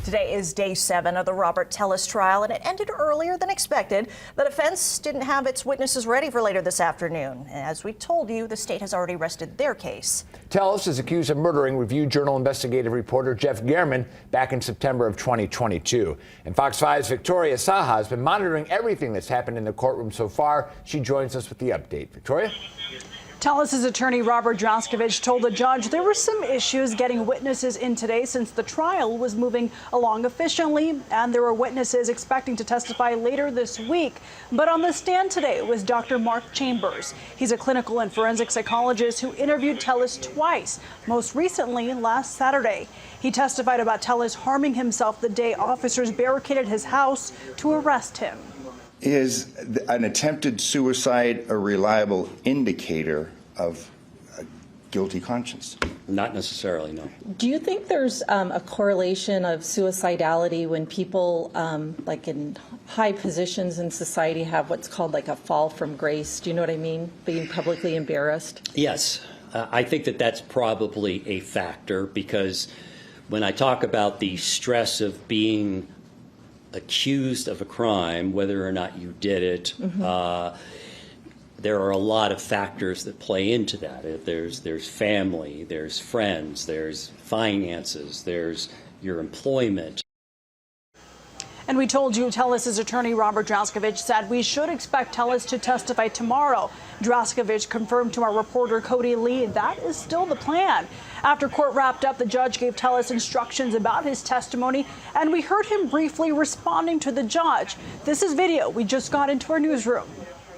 Today is day 7 of the Robert Tellis trial, and it ended earlier than expected. The defense didn't have its witnesses ready for later this afternoon. And as we told you, the state has already rested their case. Tellis is accused of murdering Review Journal investigative reporter Jeff Gehrman back in September of 2022. And Fox 5's Victoria Saha has been monitoring everything that's happened in the courtroom so far. She joins us with the update. Victoria? Tellis' attorney Robert Draskovich told the judge there were some issues getting witnesses in today since the trial was moving along efficiently, and there were witnesses expecting to testify later this week. But on the stand today was Dr. Mark Chambers. He's a clinical and forensic psychologist who interviewed Tellis twice, most recently last Saturday. He testified about Tellis harming himself the day officers barricaded his house to arrest him. Is an attempted suicide a reliable indicator of a guilty conscience? Not necessarily, no. Do you think there's a correlation of suicidality when people, like in high positions in society, have what's called like a fall from grace? Do you know what I mean? Being publicly embarrassed? Yes, I think that that's probably a factor, because when I talk about the stress of being accused of a crime, whether or not you did it, there are a lot of factors that play into that. There's family, there's friends, there's finances, there's your employment. And we told you Tellis' attorney Robert Draskovich said we should expect Tellis to testify tomorrow. Draskovich confirmed to our reporter Cody Lee that is still the plan. After court wrapped up, the judge gave Tellis instructions about his testimony, and we heard him briefly responding to the judge. This is video we just got into our newsroom.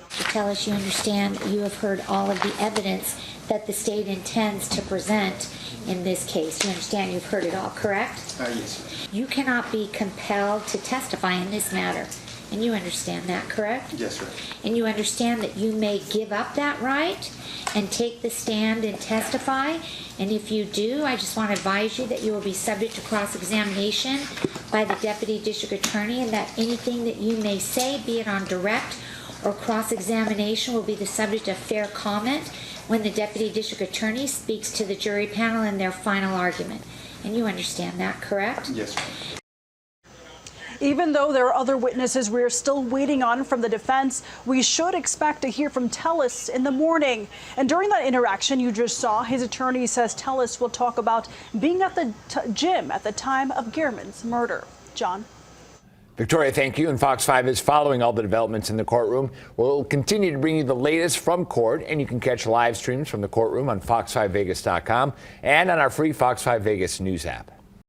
Tellis, you understand you have heard all of the evidence that the state intends to present in this case. You understand you've heard it all, correct? Yes. You cannot be compelled to testify in this matter, and you understand that, correct? Yes, sir. And you understand that you may give up that right and take the stand and testify, and if you do, I just want to advise you that you will be subject to cross-examination by the Deputy District Attorney, and that anything that you may say, be it on direct or cross-examination, will be the subject of fair comment when the Deputy District Attorney speaks to the jury panel in their final argument. And you understand that, correct? Yes, sir. Even though there are other witnesses we are still waiting on from the defense, we should expect to hear from Tellis in the morning. And during that interaction you just saw, his attorney says Tellis will talk about being at the gym at the time of Gehrman's murder. John? Victoria, thank you. And Fox 5 is following all the developments in the courtroom. We'll continue to bring you the latest from court, and you can catch live streams from the courtroom on fox5vegas.com and on our free Fox 5 Vegas news app.